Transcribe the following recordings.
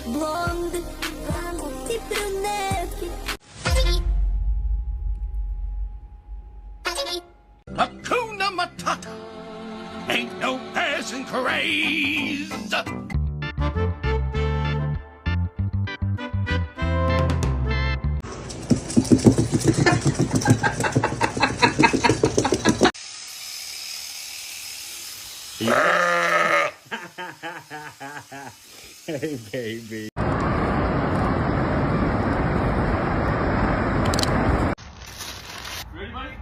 Blonde e brunette. Hakuna Matata. Ain't no passing craze. Hey, baby. Ready, buddy?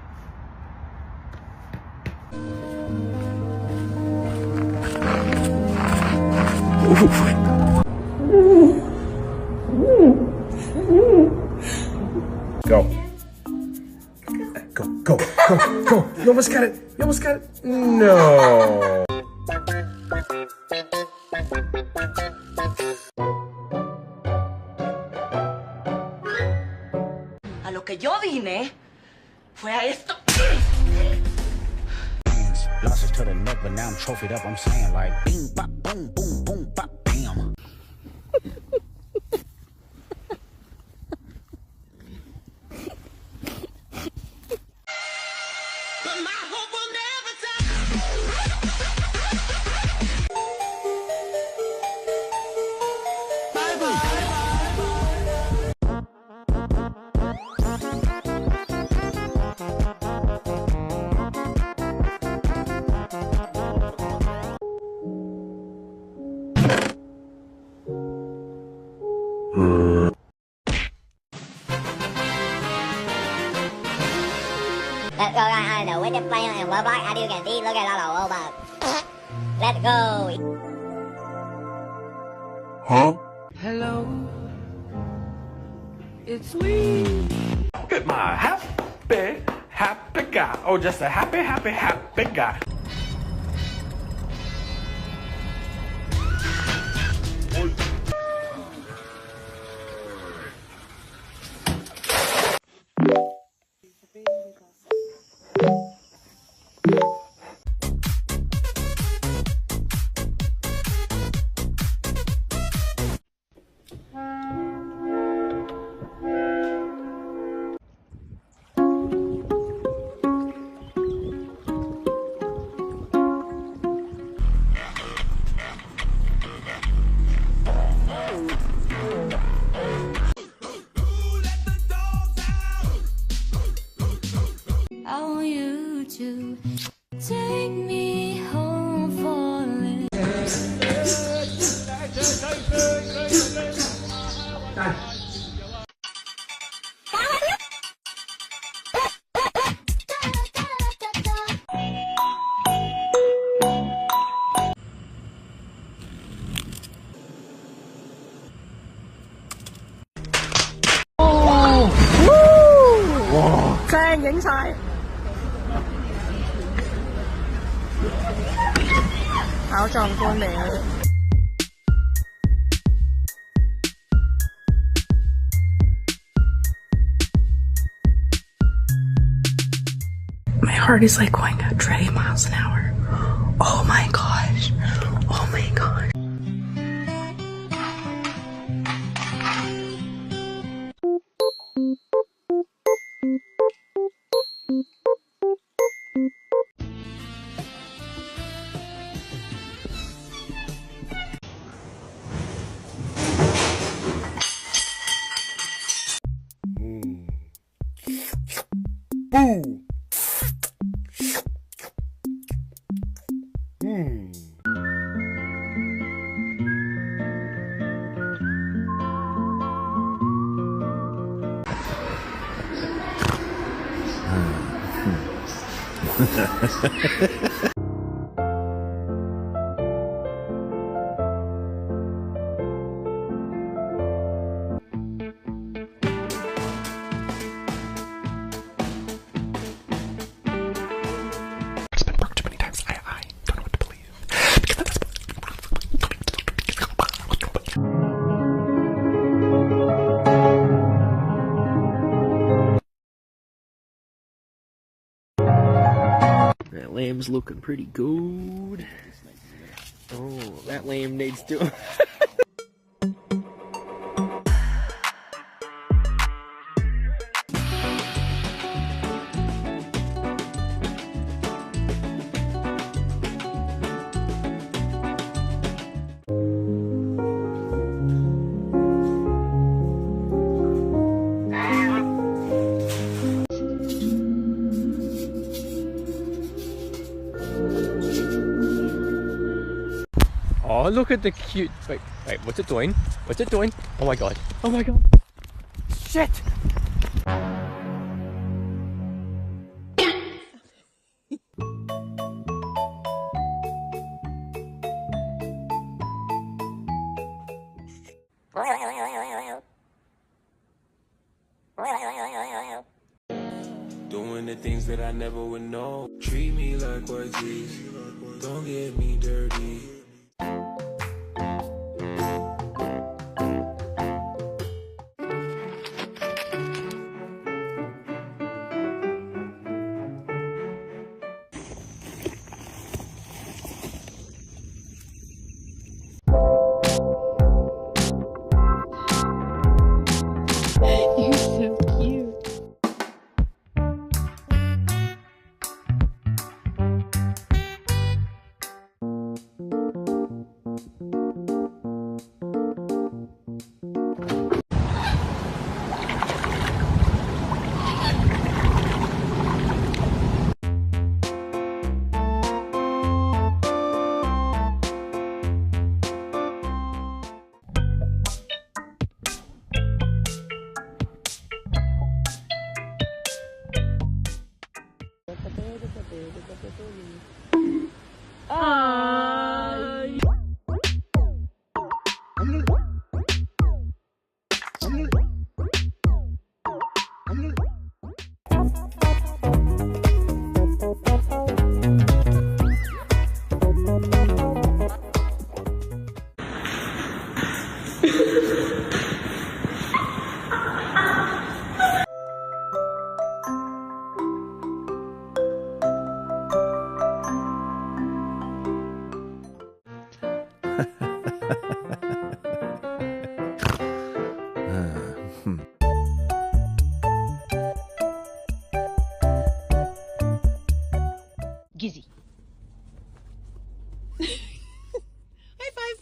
Go. Go, go, go, go. You almost got it. You almost got it. No. A lo que yo vine fue a esto. Losses to the neck, but now I'm trophied up. I'm saying like, bing, bop, boom, boom, boom, bop, bam. But my hope will never die. Let's go guys, the Winter Player and Roblox, as you can see, look at all the Roblox. Let's go. Huh? Hello, it's me. Get my happy guy. Oh, just a happy guy. I want you to take me home falling. My heart is like going a trillion miles an hour. Oh my gosh. Oh my gosh. Boo. That lamb's looking pretty good. Oh, that lamb needs to. Oh, look at the cute. Wait, what's it doing? What's it doing? Oh my god. Oh my god. Shit! Doing the things that I never would know. Treat me like white tees. Don't get me dirty. You're so cute. Gizzy. High five.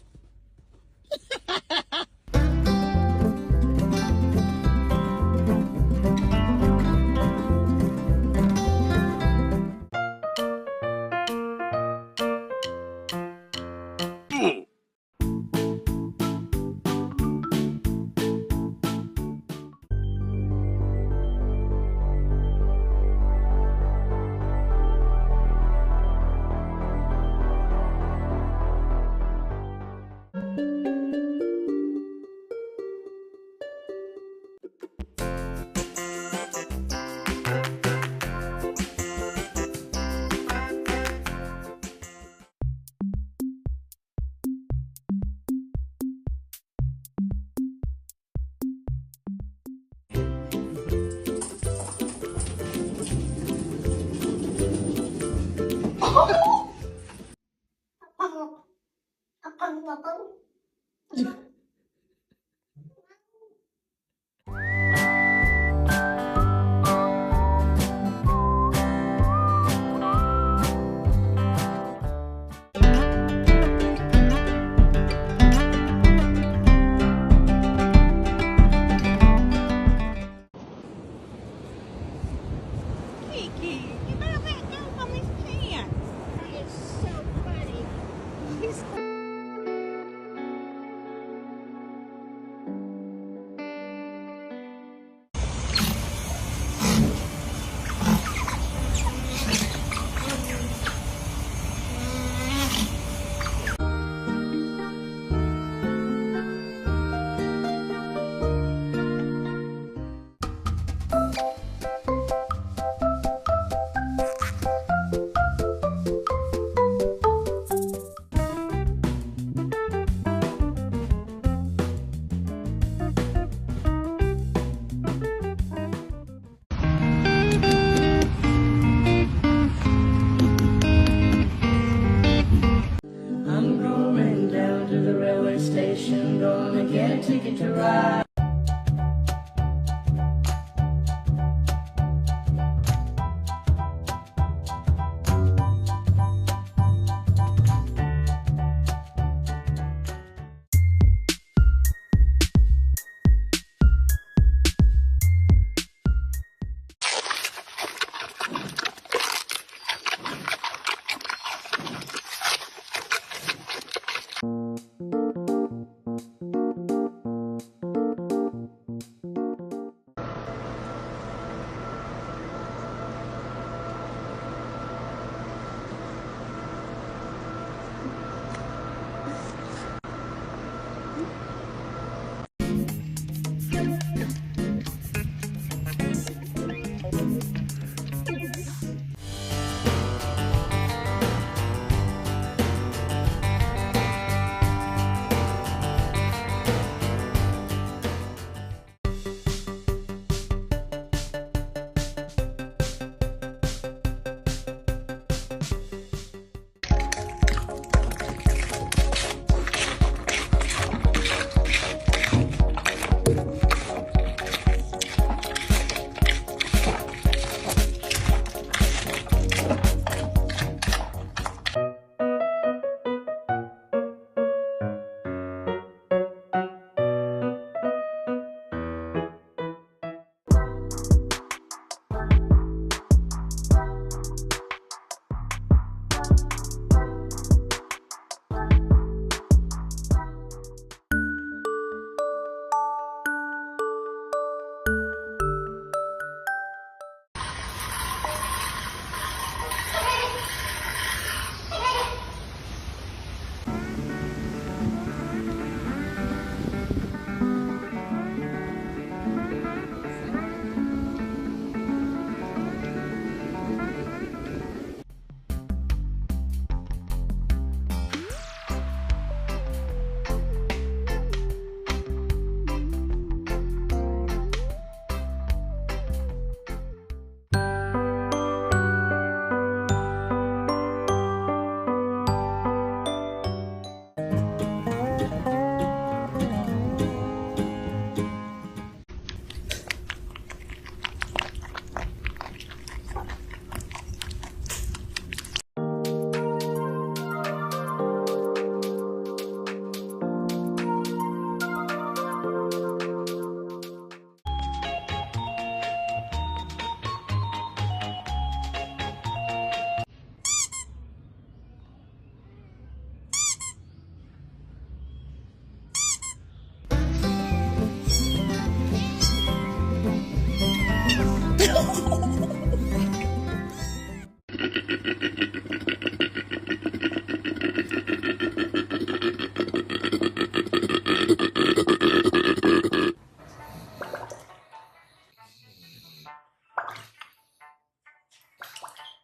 Kiki, you better let go of his pants.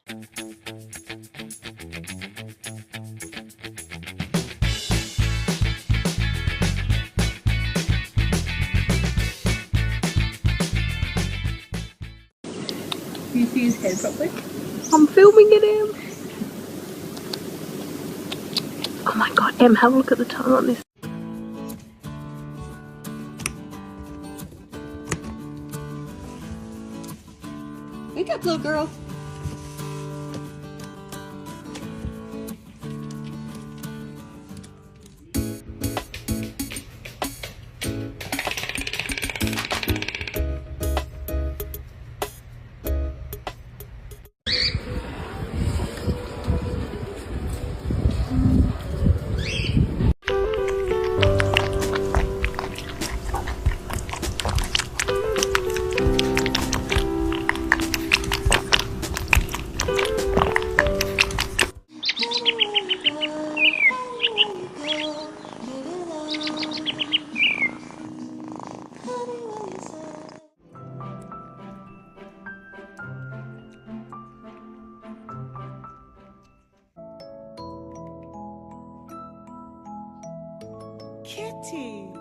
Can you see his head properly? I'm filming it, Em. Oh my god, Em, have a look at the tongue on this. Wake up, little girl. Kitty.